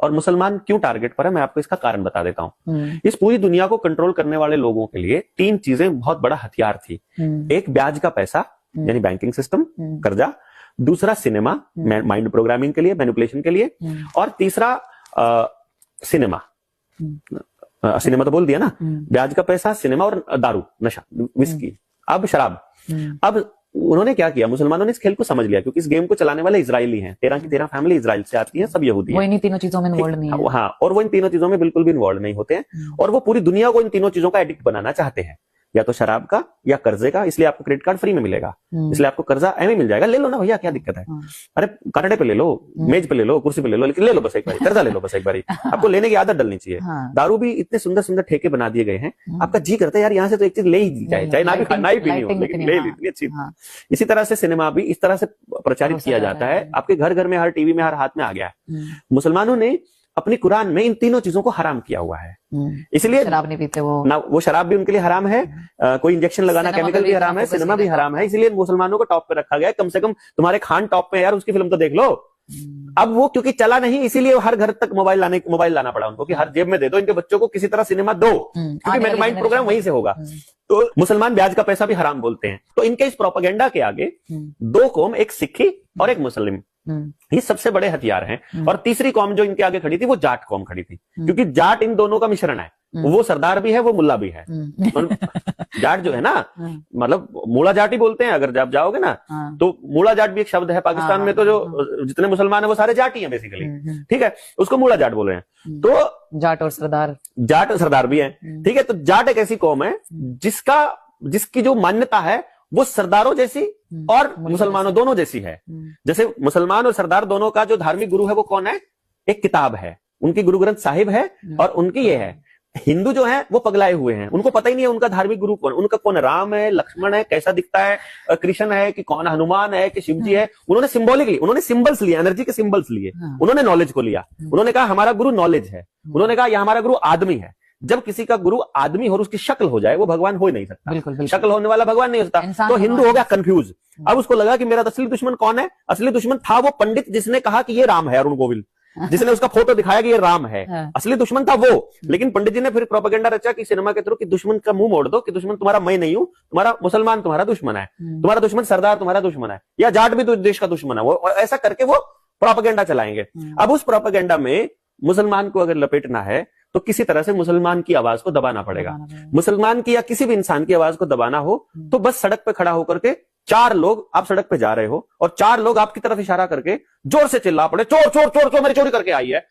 और मुसलमान क्यों टारगेट पर है, मैं आपको इसका कारण बता देता हूं। इस पूरी दुनिया को कंट्रोल करने वाले लोगों के लिए 3 चीजें बहुत बड़ा हथियार थी। एक ब्याज का पैसा यानी बैंकिंग सिस्टम, कर्जा, दूसरा सिनेमा माइंड प्रोग्रामिंग के लिए, मैनिपुलेशन के लिए, और तीसरा सिनेमा। सिनेमा तो बोल दिया ना, ब्याज का पैसा, सिनेमा और दारू, नशा, विस्की, अब शराब। अब उन्होंने क्या किया, मुसलमानों ने इस खेल को समझ लिया, क्योंकि इस गेम को चलाने वाले इजरायली हैं, 13 की 13 फैमिली इजराइल से आती है, सब यहूदी हैं। वो इन तीनों चीजों में इन्वॉल्व नहीं है। हाँ, और वो इन तीनों चीजों में बिल्कुल भी इन्वॉल्व नहीं होते हैं, और वो पूरी दुनिया को इन तीनों चीजों का एडिक्ट बनाना चाहते हैं, या तो शराब का या कर्जे का। इसलिए आपको क्रेडिट कार्ड फ्री में मिलेगा, इसलिए आपको कर्जा एम मिल जाएगा, ले लो ना भैया, क्या दिक्कत है। अरे कांटे पे ले लो, मेज पे ले लो, कुर्सी पे ले लो, लेकिन ले लो बस एक बार, कर्जा ले लो बस एक बार। आपको लेने की आदत डलनी चाहिए। दारू भी इतने सुंदर सुंदर ठेके बना दिए गए हैं, आपका जी करता है यार यहाँ से तो एक चीज ले ही जाए, चाहे ना भी पीनी हो, लेकिन ले ली अच्छी। इसी तरह से सिनेमा भी इस तरह से प्रचारित किया जाता है, आपके घर घर में, हर टीवी में, हर हाथ में आ गया है। मुसलमानों ने अपनी कुरान में इन तीनों चीजों को हराम किया हुआ है, इसलिए शराब नहीं पीते वो ना, वो शराब भी उनके लिए हराम है, कोई इंजेक्शन लगाना, केमिकल भी हराम है, सिनेमा भी हराम है, इसलिए मुसलमानों को टॉप पे रखा गया है। कम से कम तुम्हारे खान टॉप पे यार, उसकी फिल्म तो देख लो। अब वो क्योंकि चला नहीं, इसीलिए हर घर तक मोबाइल लाना पड़ा उनको, कि हर जेब में दे दो, इनके बच्चों को किसी तरह सिनेमा दो, क्योंकि मेरा माइंड प्रोग्राम वहीं से होगा। तो मुसलमान ब्याज का पैसा भी हराम बोलते हैं। तो इनके इस प्रोपेगेंडा के आगे 2 कौम, एक सिखी और एक मुस्लिम, ये सबसे बड़े हथियार हैं। और तीसरी कौम जो इनके आगे खड़ी थी, वो जाट कौम खड़ी थी, क्योंकि जाट इन दोनों का मिश्रण है, वो सरदार भी है, वो मुल्ला भी है। जाट जो है ना, मतलब मूला जाट ही बोलते हैं, अगर आप जाओगे ना तो मूला जाट भी एक शब्द है पाकिस्तान में, तो जो जितने मुसलमान है वो सारे जाट ही हैं बेसिकली, ठीक है, उसको मूला जाट बोल रहे हैं। तो जाट और सरदार भी है, ठीक है। तो जाट एक ऐसी कौम है जिसकी जो मान्यता है वो सरदारों जैसी और मुसलमानों दोनों जैसी है। जैसे मुसलमान और सरदार दोनों का जो धार्मिक गुरु है वो कौन है, एक किताब है, उनकी गुरु ग्रंथ साहिब है, और उनकी ये है। हिंदू जो है वो पगलाए हुए हैं, उनको पता ही नहीं है उनका धार्मिक गुरु कौन, उनका कौन राम है, लक्ष्मण है, कैसा दिखता है, कृष्ण है कि कौन, हनुमान है कि शिव जी है। उन्होंने सिंबॉलिकली, उन्होंने सिंबल्स लिए, एनर्जी के सिंबल्स लिए, उन्होंने नॉलेज को लिया। उन्होंने कहा हमारा गुरु नॉलेज है, उन्होंने कहा यह हमारा गुरु आदमी है। जब किसी का गुरु आदमी और उसकी शक्ल हो जाए, वो भगवान हो ही नहीं सकता। बिल्कुल। शक्ल होने वाला भगवान नहीं हो सकता। तो हिंदू हो गया कंफ्यूज। अब उसको लगा कि मेरा असली दुश्मन कौन है। असली दुश्मन था वो पंडित जिसने कहा कि ये राम है, अरुण गोविल, जिसने उसका फोटो दिखाया कि ये राम है। असली दुश्मन था वो। लेकिन पंडित जी ने फिर प्रोपेगेंडा रचा कि सिनेमा के थ्रू कि दुश्मन का मुंह मोड़ दो, कि दुश्मन तुम्हारा मैं नहीं हूं, तुम्हारा मुसलमान तुम्हारा दुश्मन है, तुम्हारा दुश्मन सरदार तुम्हारा दुश्मन है, या जाट भी तो देश का दुश्मन है। वो ऐसा करके वो प्रोपेगेंडा चलाएंगे। अब उस प्रोपेगेंडा में मुसलमान को अगर लपेटना है तो किसी तरह से मुसलमान की आवाज को दबाना पड़ेगा। मुसलमान की या किसी भी इंसान की आवाज को दबाना हो तो बस सड़क पे खड़ा होकर के 4 लोग, आप सड़क पे जा रहे हो और 4 लोग आपकी तरफ इशारा करके जोर से चिल्ला पड़े, चोर चोर चोर चोर, मेरी चोरी करके आई है।